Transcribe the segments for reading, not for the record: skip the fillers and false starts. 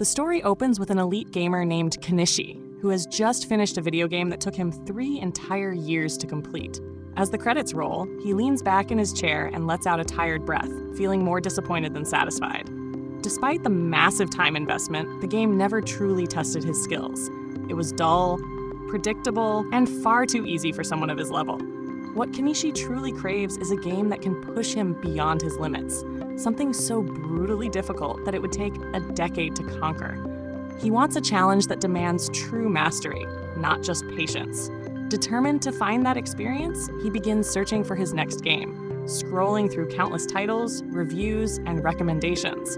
The story opens with an elite gamer named Kanishi, who has just finished a video game that took him 3 entire years to complete. As the credits roll, he leans back in his chair and lets out a tired breath, feeling more disappointed than satisfied. Despite the massive time investment, the game never truly tested his skills. It was dull, predictable, and far too easy for someone of his level. What Kanishi truly craves is a game that can push him beyond his limits, something so brutally difficult that it would take a decade to conquer. He wants a challenge that demands true mastery, not just patience. Determined to find that experience, he begins searching for his next game, scrolling through countless titles, reviews, and recommendations.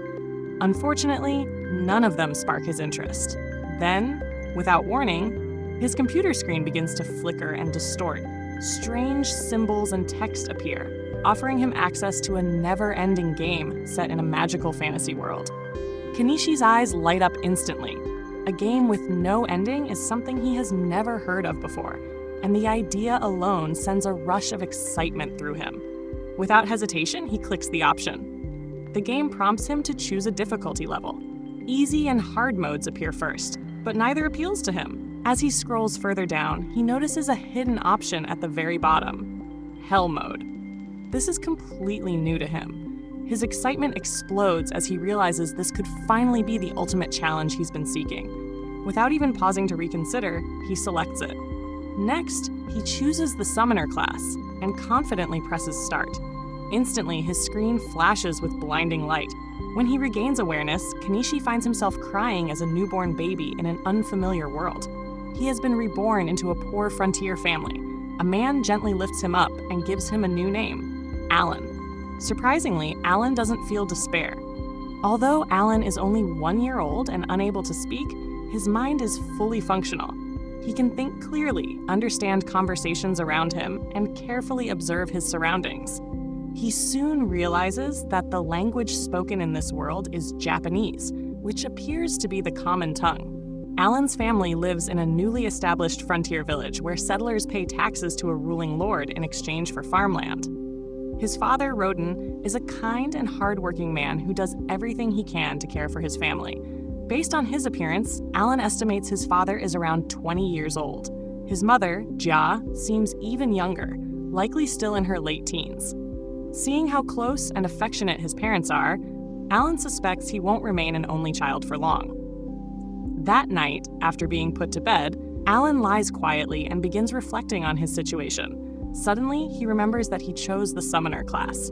Unfortunately, none of them spark his interest. Then, without warning, his computer screen begins to flicker and distort. Strange symbols and text appear, offering him access to a never-ending game set in a magical fantasy world. Kanishi's eyes light up instantly. A game with no ending is something he has never heard of before, and the idea alone sends a rush of excitement through him. Without hesitation, he clicks the option. The game prompts him to choose a difficulty level. Easy and hard modes appear first, but neither appeals to him. As he scrolls further down, he notices a hidden option at the very bottom: Hell mode. This is completely new to him. His excitement explodes as he realizes this could finally be the ultimate challenge he's been seeking. Without even pausing to reconsider, he selects it. Next, he chooses the Summoner class and confidently presses Start. Instantly, his screen flashes with blinding light. When he regains awareness, Kanishi finds himself crying as a newborn baby in an unfamiliar world. He has been reborn into a poor frontier family. A man gently lifts him up and gives him a new name: Alan. Surprisingly, Alan doesn't feel despair. Although Alan is only 1 year old and unable to speak, his mind is fully functional. He can think clearly, understand conversations around him, and carefully observe his surroundings. He soon realizes that the language spoken in this world is Japanese, which appears to be the common tongue. Alan's family lives in a newly established frontier village where settlers pay taxes to a ruling lord in exchange for farmland. His father, Roden, is a kind and hardworking man who does everything he can to care for his family. Based on his appearance, Alan estimates his father is around 20 years old. His mother, Jia, seems even younger, likely still in her late teens. Seeing how close and affectionate his parents are, Alan suspects he won't remain an only child for long. That night, after being put to bed, Alan lies quietly and begins reflecting on his situation. Suddenly, he remembers that he chose the Summoner class.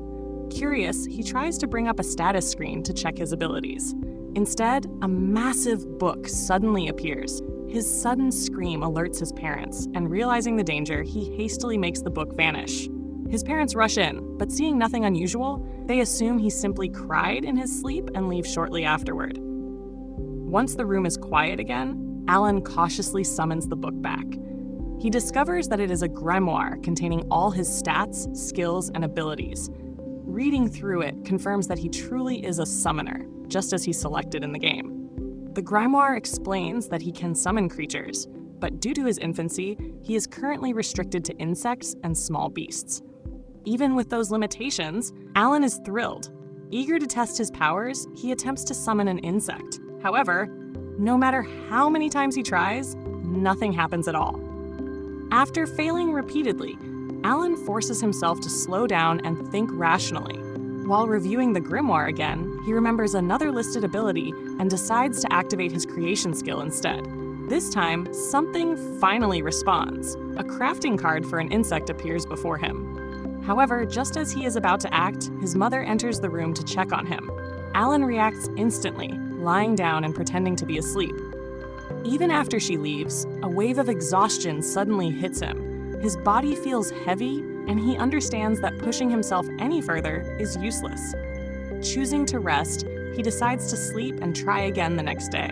Curious, he tries to bring up a status screen to check his abilities. Instead, a massive book suddenly appears. His sudden scream alerts his parents, and realizing the danger, he hastily makes the book vanish. His parents rush in, but seeing nothing unusual, they assume he simply cried in his sleep and leave shortly afterward. Once the room is quiet again, Alan cautiously summons the book back. He discovers that it is a grimoire containing all his stats, skills, and abilities. Reading through it confirms that he truly is a summoner, just as he selected in the game. The grimoire explains that he can summon creatures, but due to his infancy, he is currently restricted to insects and small beasts. Even with those limitations, Alan is thrilled. Eager to test his powers, he attempts to summon an insect. However, no matter how many times he tries, nothing happens at all. After failing repeatedly, Alan forces himself to slow down and think rationally. While reviewing the grimoire again, he remembers another listed ability and decides to activate his creation skill instead. This time, something finally responds. A crafting card for an insect appears before him. However, just as he is about to act, his mother enters the room to check on him. Alan reacts instantly, lying down and pretending to be asleep. Even after she leaves, a wave of exhaustion suddenly hits him. His body feels heavy, and he understands that pushing himself any further is useless. Choosing to rest, he decides to sleep and try again the next day.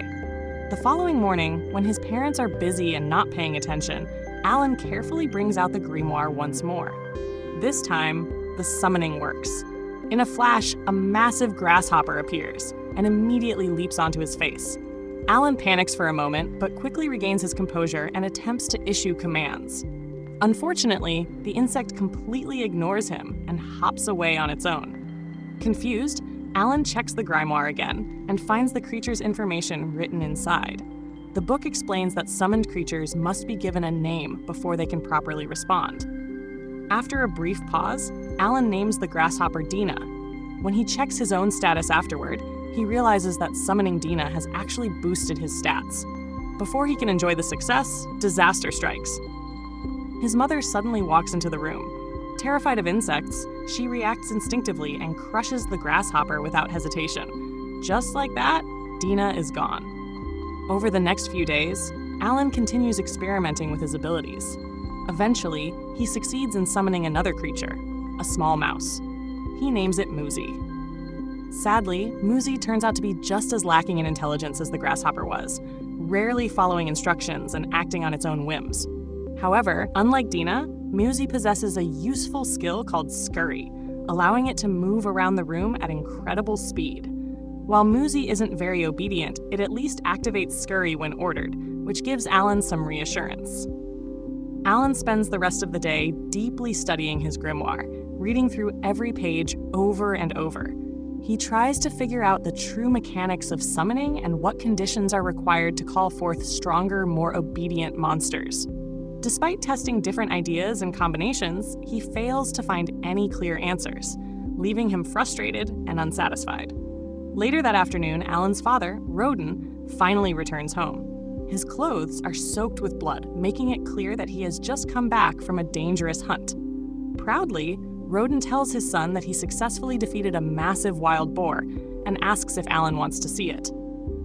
The following morning, when his parents are busy and not paying attention, Alan carefully brings out the grimoire once more. This time, the summoning works. In a flash, a massive grasshopper appears and immediately leaps onto his face. Alan panics for a moment, but quickly regains his composure and attempts to issue commands. Unfortunately, the insect completely ignores him and hops away on its own. Confused, Alan checks the grimoire again and finds the creature's information written inside. The book explains that summoned creatures must be given a name before they can properly respond. After a brief pause, Alan names the grasshopper Dina. When he checks his own status afterward, he realizes that summoning Dina has actually boosted his stats. Before he can enjoy the success, disaster strikes. His mother suddenly walks into the room. Terrified of insects, she reacts instinctively and crushes the grasshopper without hesitation. Just like that, Dina is gone. Over the next few days, Alan continues experimenting with his abilities. Eventually, he succeeds in summoning another creature, a small mouse. He names it Muzi. Sadly, Muzi turns out to be just as lacking in intelligence as the grasshopper was, rarely following instructions and acting on its own whims. However, unlike Dina, Muzi possesses a useful skill called Scurry, allowing it to move around the room at incredible speed. While Muzi isn't very obedient, it at least activates Scurry when ordered, which gives Alan some reassurance. Alan spends the rest of the day deeply studying his grimoire, reading through every page over and over. He tries to figure out the true mechanics of summoning and what conditions are required to call forth stronger, more obedient monsters. Despite testing different ideas and combinations, he fails to find any clear answers, leaving him frustrated and unsatisfied. Later that afternoon, Alan's father, Roden, finally returns home. His clothes are soaked with blood, making it clear that he has just come back from a dangerous hunt. Proudly, Roden tells his son that he successfully defeated a massive wild boar and asks if Alan wants to see it.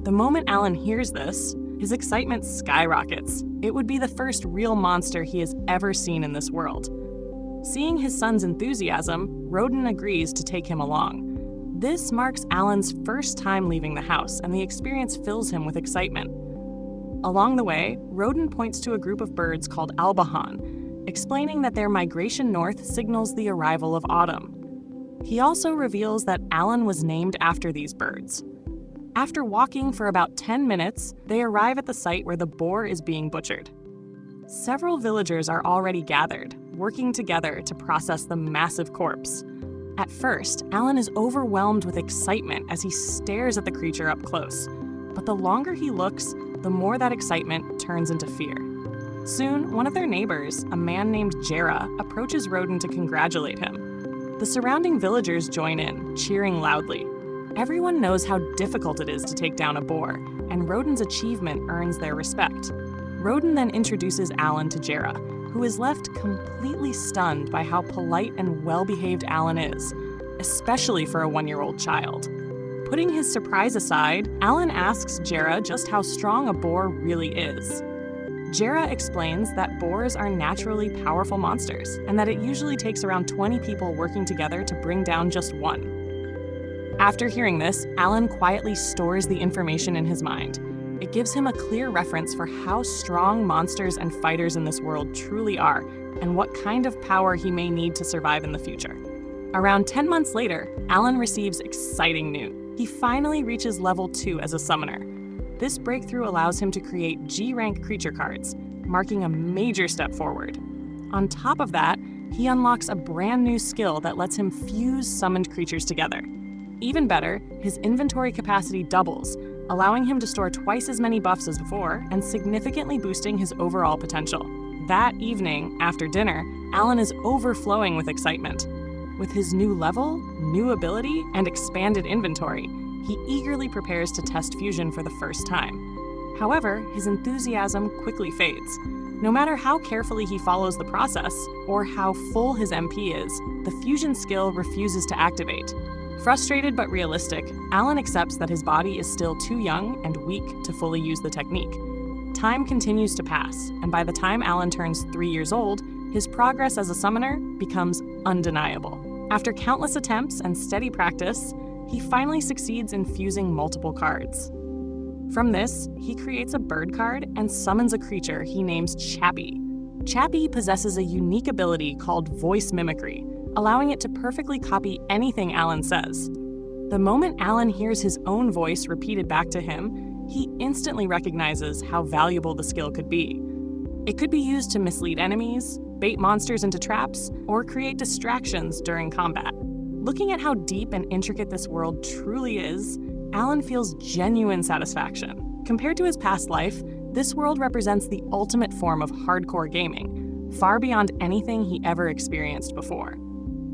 The moment Alan hears this, his excitement skyrockets. It would be the first real monster he has ever seen in this world. Seeing his son's enthusiasm, Roden agrees to take him along. This marks Alan's first time leaving the house, and the experience fills him with excitement. Along the way, Roden points to a group of birds called Albahan, explaining that their migration north signals the arrival of autumn. He also reveals that Alan was named after these birds. After walking for about 10 minutes, they arrive at the site where the boar is being butchered. Several villagers are already gathered, working together to process the massive corpse. At first, Alan is overwhelmed with excitement as he stares at the creature up close. But the longer he looks, the more that excitement turns into fear. Soon, one of their neighbors, a man named Jera, approaches Roden to congratulate him. The surrounding villagers join in, cheering loudly. Everyone knows how difficult it is to take down a boar, and Roden's achievement earns their respect. Roden then introduces Alan to Jera, who is left completely stunned by how polite and well-behaved Alan is, especially for a 1-year-old child. Putting his surprise aside, Alan asks Jera just how strong a boar really is. Jera explains that boars are naturally powerful monsters, and that it usually takes around 20 people working together to bring down just one. After hearing this, Alan quietly stores the information in his mind. It gives him a clear reference for how strong monsters and fighters in this world truly are, and what kind of power he may need to survive in the future. Around 10 months later, Alan receives exciting news. He finally reaches level 2 as a summoner. This breakthrough allows him to create G-rank creature cards, marking a major step forward. On top of that, he unlocks a brand new skill that lets him fuse summoned creatures together. Even better, his inventory capacity doubles, allowing him to store twice as many buffs as before and significantly boosting his overall potential. That evening, after dinner, Alan is overflowing with excitement. With his new level, new ability, and expanded inventory, he eagerly prepares to test fusion for the first time. However, his enthusiasm quickly fades. No matter how carefully he follows the process, or how full his MP is, the fusion skill refuses to activate. Frustrated but realistic, Alan accepts that his body is still too young and weak to fully use the technique. Time continues to pass, and by the time Alan turns 3 years old, his progress as a summoner becomes undeniable. After countless attempts and steady practice, he finally succeeds in fusing multiple cards. From this, he creates a bird card and summons a creature he names Chappie. Chappie possesses a unique ability called voice mimicry, allowing it to perfectly copy anything Alan says. The moment Alan hears his own voice repeated back to him, he instantly recognizes how valuable the skill could be. It could be used to mislead enemies, bait monsters into traps, or create distractions during combat. Looking at how deep and intricate this world truly is, Alan feels genuine satisfaction. Compared to his past life, this world represents the ultimate form of hardcore gaming, far beyond anything he ever experienced before.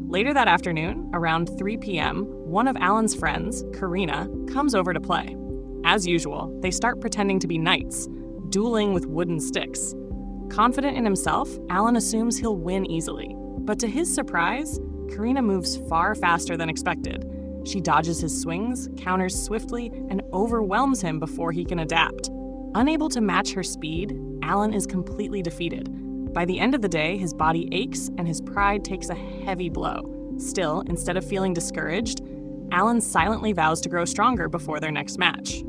Later that afternoon, around 3 p.m., one of Alan's friends, Karina, comes over to play. As usual, they start pretending to be knights, dueling with wooden sticks. Confident in himself, Alan assumes he'll win easily. But to his surprise, Karina moves far faster than expected. She dodges his swings, counters swiftly, and overwhelms him before he can adapt. Unable to match her speed, Alan is completely defeated. By the end of the day, his body aches and his pride takes a heavy blow. Still, instead of feeling discouraged, Alan silently vows to grow stronger before their next match.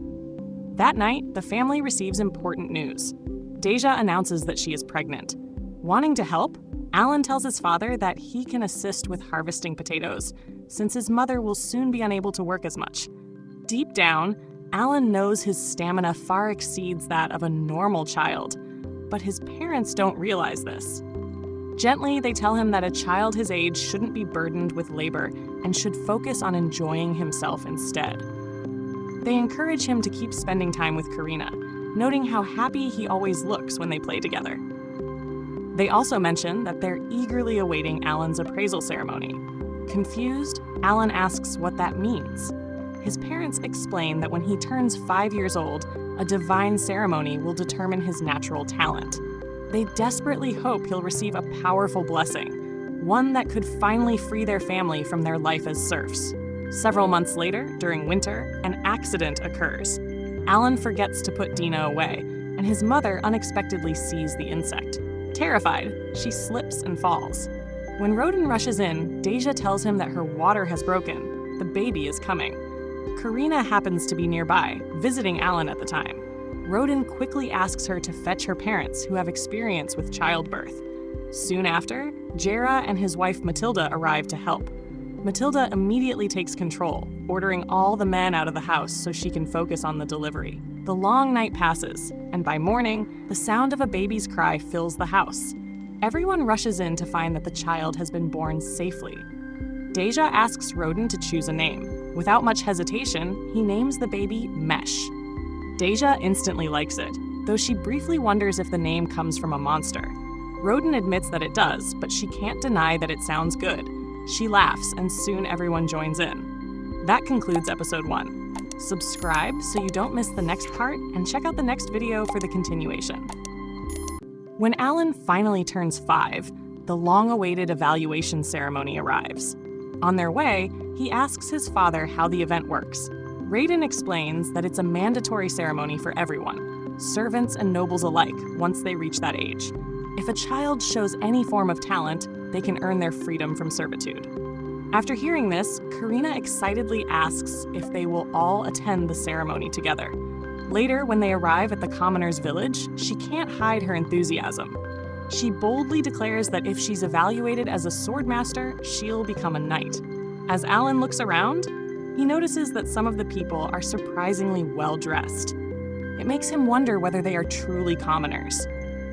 That night, the family receives important news. Deja announces that she is pregnant. Wanting to help, Alan tells his father that he can assist with harvesting potatoes, since his mother will soon be unable to work as much. Deep down, Alan knows his stamina far exceeds that of a normal child, but his parents don't realize this. Gently, they tell him that a child his age shouldn't be burdened with labor and should focus on enjoying himself instead. They encourage him to keep spending time with Karina, noting how happy he always looks when they play together. They also mention that they're eagerly awaiting Alan's appraisal ceremony. Confused, Alan asks what that means. His parents explain that when he turns 5 years old, a divine ceremony will determine his natural talent. They desperately hope he'll receive a powerful blessing, one that could finally free their family from their life as serfs. Several months later, during winter, an accident occurs. Alan forgets to put Dina away, and his mother unexpectedly sees the insect. Terrified, she slips and falls. When Roden rushes in, Deja tells him that her water has broken. The baby is coming. Karina happens to be nearby, visiting Alan at the time. Roden quickly asks her to fetch her parents, who have experience with childbirth. Soon after, Jera and his wife Matilda arrive to help. Matilda immediately takes control, ordering all the men out of the house so she can focus on the delivery. The long night passes, and by morning, the sound of a baby's cry fills the house. Everyone rushes in to find that the child has been born safely. Deja asks Roden to choose a name. Without much hesitation, he names the baby Mesh. Deja instantly likes it, though she briefly wonders if the name comes from a monster. Roden admits that it does, but she can't deny that it sounds good. She laughs, and soon everyone joins in. That concludes episode 1. Subscribe so you don't miss the next part, and check out the next video for the continuation. When Alan finally turns 5, the long-awaited evaluation ceremony arrives. On their way, he asks his father how the event works. Raiden explains that it's a mandatory ceremony for everyone, servants and nobles alike, once they reach that age. If a child shows any form of talent, they can earn their freedom from servitude. After hearing this, Karina excitedly asks if they will all attend the ceremony together. Later, when they arrive at the commoner's village, she can't hide her enthusiasm. She boldly declares that if she's evaluated as a swordmaster, she'll become a knight. As Alan looks around, he notices that some of the people are surprisingly well-dressed. It makes him wonder whether they are truly commoners.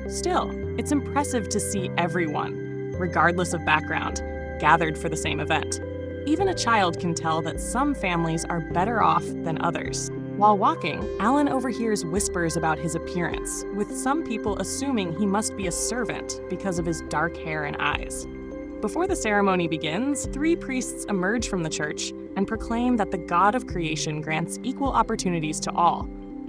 Still, it's impressive to see everyone, regardless of background, gathered for the same event. Even a child can tell that some families are better off than others. While walking, Alan overhears whispers about his appearance, with some people assuming he must be a servant because of his dark hair and eyes. Before the ceremony begins, 3 priests emerge from the church and proclaim that the God of creation grants equal opportunities to all.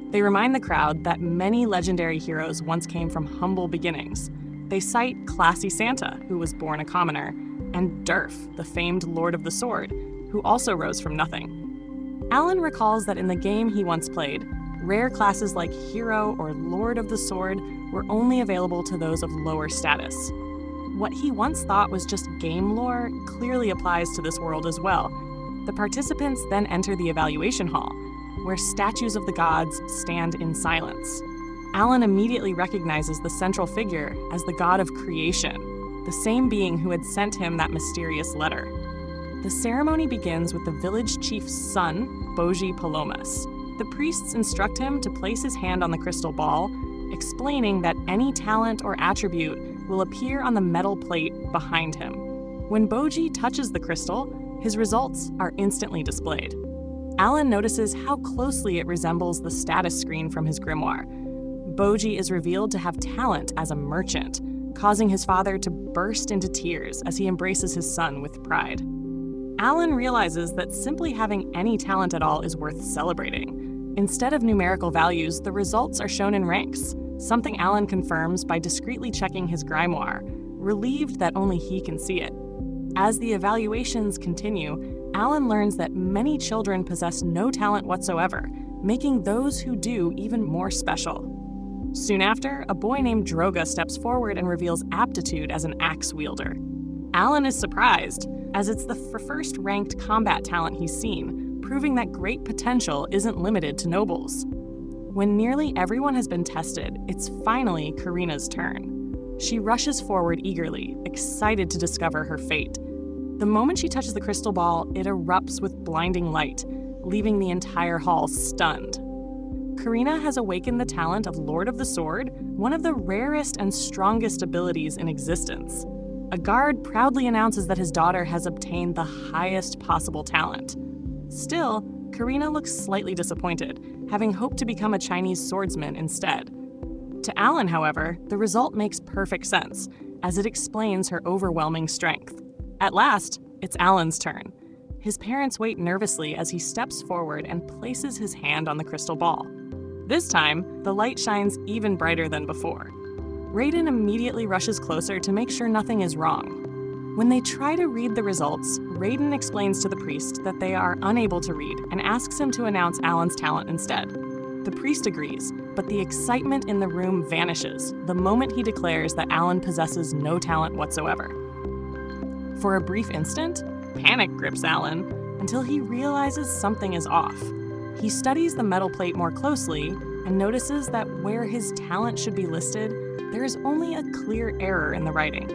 They remind the crowd that many legendary heroes once came from humble beginnings. They cite Classy Santa, who was born a commoner, and Durf, the famed Lord of the Sword, who also rose from nothing. Alan recalls that in the game he once played, rare classes like Hero or Lord of the Sword were only available to those of lower status. What he once thought was just game lore clearly applies to this world as well. The participants then enter the evaluation hall, where statues of the gods stand in silence. Alan immediately recognizes the central figure as the god of creation, the same being who had sent him that mysterious letter. The ceremony begins with the village chief's son, Boji Palomas. The priests instruct him to place his hand on the crystal ball, explaining that any talent or attribute will appear on the metal plate behind him. When Boji touches the crystal, His results are instantly displayed. Alan notices how closely it resembles the status screen from his grimoire. Boji is revealed to have talent as a merchant, causing his father to burst into tears as he embraces his son with pride. Alan realizes that simply having any talent at all is worth celebrating. Instead of numerical values, the results are shown in ranks, something Alan confirms by discreetly checking his grimoire, relieved that only he can see it. As the evaluations continue, Alan learns that many children possess no talent whatsoever, making those who do even more special. Soon after, a boy named Droga steps forward and reveals aptitude as an axe wielder. Alan is surprised, as it's the first ranked combat talent he's seen, proving that great potential isn't limited to nobles. When nearly everyone has been tested, it's finally Karina's turn. She rushes forward eagerly, excited to discover her fate. The moment she touches the crystal ball, it erupts with blinding light, leaving the entire hall stunned. Karina has awakened the talent of Lord of the Sword, one of the rarest and strongest abilities in existence. A guard proudly announces that his daughter has obtained the highest possible talent. Still, Karina looks slightly disappointed, having hoped to become a Chinese swordsman instead. To Alan, however, the result makes perfect sense, as it explains her overwhelming strength. At last, it's Alan's turn. His parents wait nervously as he steps forward and places his hand on the crystal ball. This time, the light shines even brighter than before. Raiden immediately rushes closer to make sure nothing is wrong. When they try to read the results, Raiden explains to the priest that they are unable to read and asks him to announce Alan's talent instead. The priest agrees, but the excitement in the room vanishes the moment he declares that Alan possesses no talent whatsoever. For a brief instant, panic grips Alan until he realizes something is off. He studies the metal plate more closely and notices that where his talent should be listed, there is only a clear error in the writing.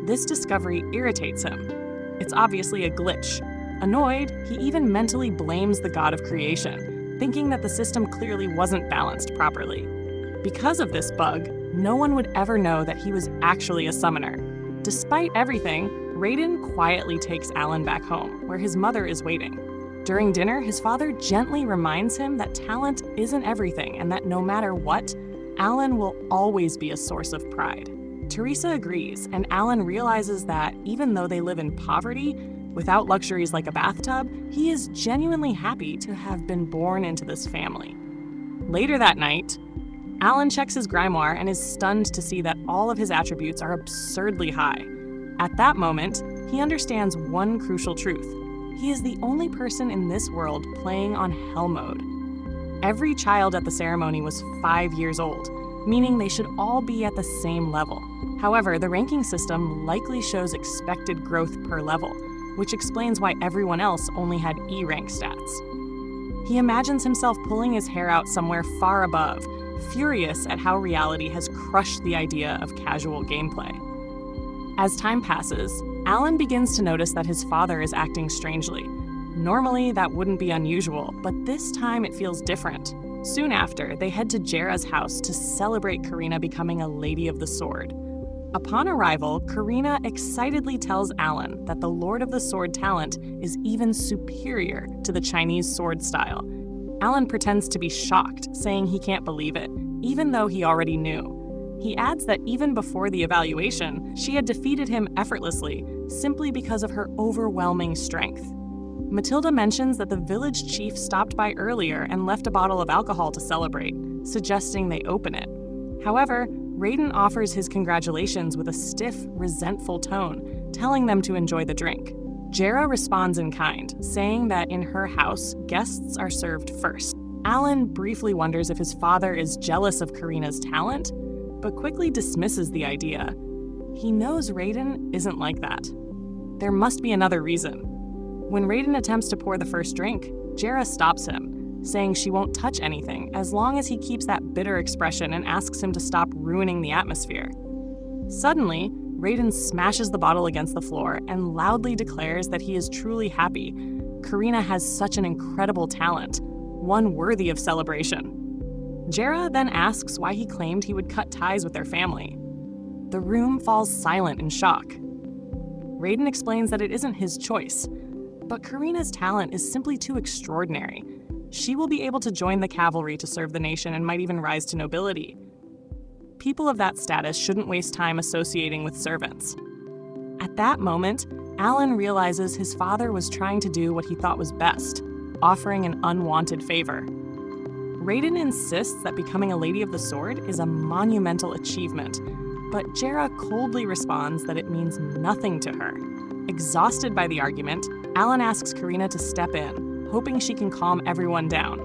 This discovery irritates him. It's obviously a glitch. Annoyed, he even mentally blames the god of creation, thinking that the system clearly wasn't balanced properly. Because of this bug, no one would ever know that he was actually a summoner. Despite everything, Raiden quietly takes Alan back home, where his mother is waiting. During dinner, his father gently reminds him that talent isn't everything and that no matter what, Alan will always be a source of pride. Teresa agrees, and Alan realizes that even though they live in poverty, without luxuries like a bathtub, he is genuinely happy to have been born into this family. Later that night, Alan checks his grimoire and is stunned to see that all of his attributes are absurdly high. At that moment, he understands one crucial truth. He is the only person in this world playing on Hell mode. Every child at the ceremony was 5 years old, meaning they should all be at the same level. However, the ranking system likely shows expected growth per level, which explains why everyone else only had E rank stats. He imagines himself pulling his hair out somewhere far above, furious at how reality has crushed the idea of casual gameplay. As time passes, Alan begins to notice that his father is acting strangely. Normally, that wouldn't be unusual, but this time it feels different. Soon after, they head to Jera's house to celebrate Karina becoming a Lady of the Sword. Upon arrival, Karina excitedly tells Alan that the Lord of the Sword talent is even superior to the Chinese sword style. Alan pretends to be shocked, saying he can't believe it, even though he already knew. He adds that even before the evaluation, she had defeated him effortlessly, simply because of her overwhelming strength. Matilda mentions that the village chief stopped by earlier and left a bottle of alcohol to celebrate, suggesting they open it. However, Raiden offers his congratulations with a stiff, resentful tone, telling them to enjoy the drink. Jera responds in kind, saying that in her house, guests are served first. Alan briefly wonders if his father is jealous of Karina's talent, but quickly dismisses the idea. He knows Raiden isn't like that. There must be another reason. When Raiden attempts to pour the first drink, Jera stops him, saying she won't touch anything as long as he keeps that bitter expression and asks him to stop ruining the atmosphere. Suddenly, Raiden smashes the bottle against the floor and loudly declares that he is truly happy. Karina has such an incredible talent, one worthy of celebration. Jera then asks why he claimed he would cut ties with their family. The room falls silent in shock. Raiden explains that it isn't his choice. But Karina's talent is simply too extraordinary. She will be able to join the cavalry to serve the nation and might even rise to nobility. People of that status shouldn't waste time associating with servants. At that moment, Alan realizes his father was trying to do what he thought was best, offering an unwanted favor. Raiden insists that becoming a Lady of the Sword is a monumental achievement, but Jera coldly responds that it means nothing to her. Exhausted by the argument, Alan asks Karina to step in, hoping she can calm everyone down.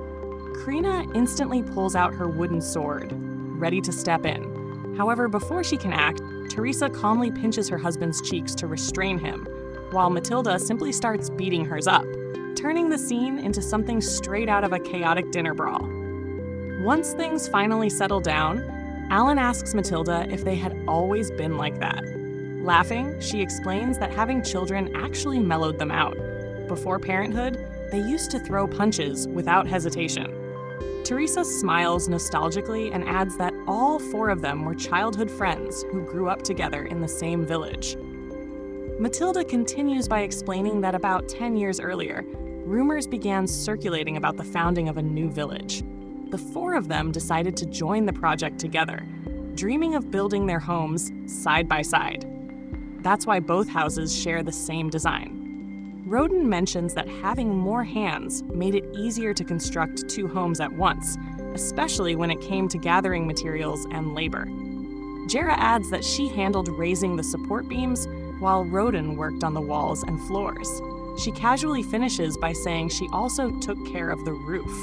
Krina instantly pulls out her wooden sword, ready to step in. However, before she can act, Teresa calmly pinches her husband's cheeks to restrain him, while Matilda simply starts beating hers up, turning the scene into something straight out of a chaotic dinner brawl. Once things finally settle down, Alan asks Matilda if they had always been like that. Laughing, she explains that having children actually mellowed them out. Before parenthood, they used to throw punches without hesitation. Teresa smiles nostalgically and adds that all 4 of them were childhood friends who grew up together in the same village. Matilda continues by explaining that about 10 years earlier, rumors began circulating about the founding of a new village. The 4 of them decided to join the project together, dreaming of building their homes side by side. That's why both houses share the same design. Roden mentions that having more hands made it easier to construct 2 homes at once, especially when it came to gathering materials and labor. Jera adds that she handled raising the support beams, while Roden worked on the walls and floors. She casually finishes by saying she also took care of the roof.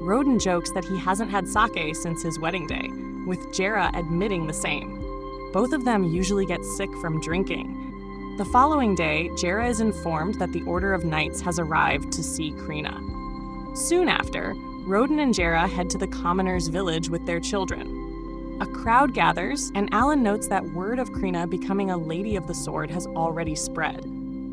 Roden jokes that he hasn't had sake since his wedding day, with Jera admitting the same. Both of them usually get sick from drinking. The following day, Jera is informed that the Order of Knights has arrived to see Krina. Soon after, Roden and Jera head to the commoner's village with their children. A crowd gathers, and Alan notes that word of Krina becoming a Lady of the Sword has already spread.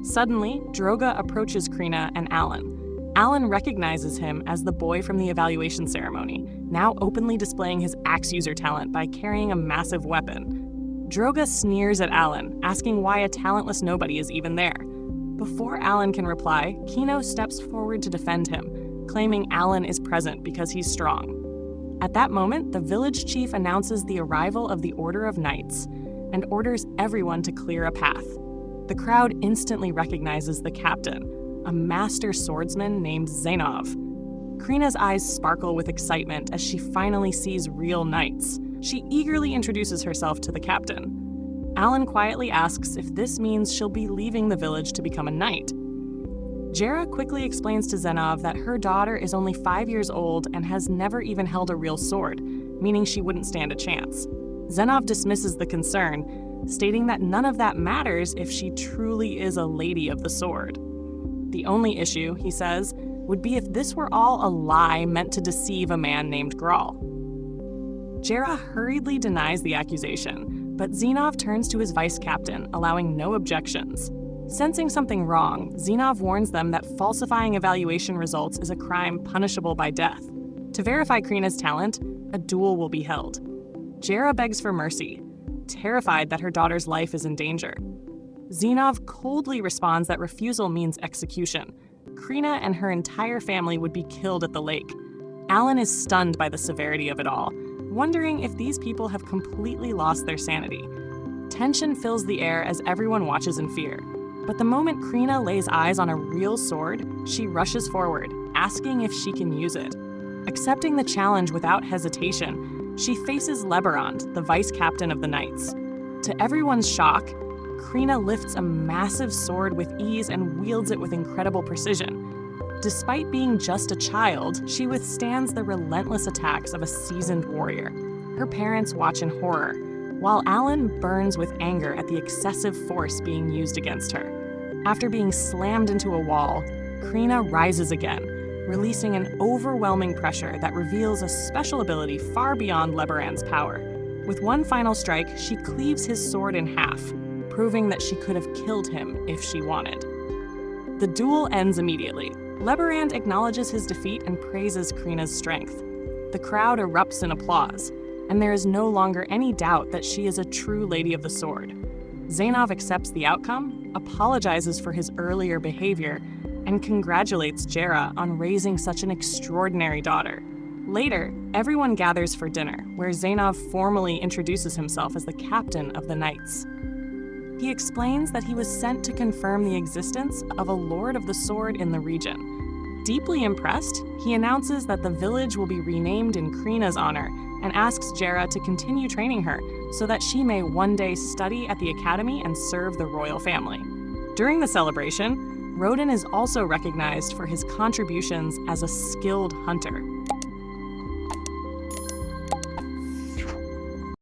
Suddenly, Droga approaches Krina and Alan. Alan recognizes him as the boy from the evaluation ceremony, now openly displaying his axe user talent by carrying a massive weapon. Droga sneers at Alan, asking why a talentless nobody is even there. Before Alan can reply, Kino steps forward to defend him, claiming Alan is present because he's strong. At that moment, the village chief announces the arrival of the Order of Knights and orders everyone to clear a path. The crowd instantly recognizes the captain, a master swordsman named Zainov. Krina's eyes sparkle with excitement as she finally sees real knights. She eagerly introduces herself to the captain. Alan quietly asks if this means she'll be leaving the village to become a knight. Jera quickly explains to Zenov that her daughter is only 5 years old and has never even held a real sword, meaning she wouldn't stand a chance. Zenov dismisses the concern, stating that none of that matters if she truly is a Lady of the Sword. The only issue, he says, would be if this were all a lie meant to deceive a man named Grawl. Jera hurriedly denies the accusation, but Zenov turns to his vice captain, allowing no objections. Sensing something wrong, Zenov warns them that falsifying evaluation results is a crime punishable by death. To verify Krina's talent, a duel will be held. Jera begs for mercy, terrified that her daughter's life is in danger. Zenov coldly responds that refusal means execution. Krina and her entire family would be killed at the lake. Alan is stunned by the severity of it all, wondering if these people have completely lost their sanity. Tension fills the air as everyone watches in fear. But the moment Krina lays eyes on a real sword, she rushes forward, asking if she can use it. Accepting the challenge without hesitation, she faces Leberand, the vice captain of the Knights. To everyone's shock, Krina lifts a massive sword with ease and wields it with incredible precision. Despite being just a child, she withstands the relentless attacks of a seasoned warrior. Her parents watch in horror, while Alan burns with anger at the excessive force being used against her. After being slammed into a wall, Krina rises again, releasing an overwhelming pressure that reveals a special ability far beyond Leberand's power. With one final strike, she cleaves his sword in half, proving that she could have killed him if she wanted. The duel ends immediately. Leberand acknowledges his defeat and praises Krina's strength. The crowd erupts in applause, and there is no longer any doubt that she is a true Lady of the Sword. Zainov accepts the outcome, apologizes for his earlier behavior, and congratulates Jera on raising such an extraordinary daughter. Later, everyone gathers for dinner, where Zainab formally introduces himself as the captain of the Knights. He explains that he was sent to confirm the existence of a Lord of the Sword in the region. Deeply impressed, he announces that the village will be renamed in Krina's honor and asks Jera to continue training her so that she may one day study at the academy and serve the royal family. During the celebration, Rodin is also recognized for his contributions as a skilled hunter.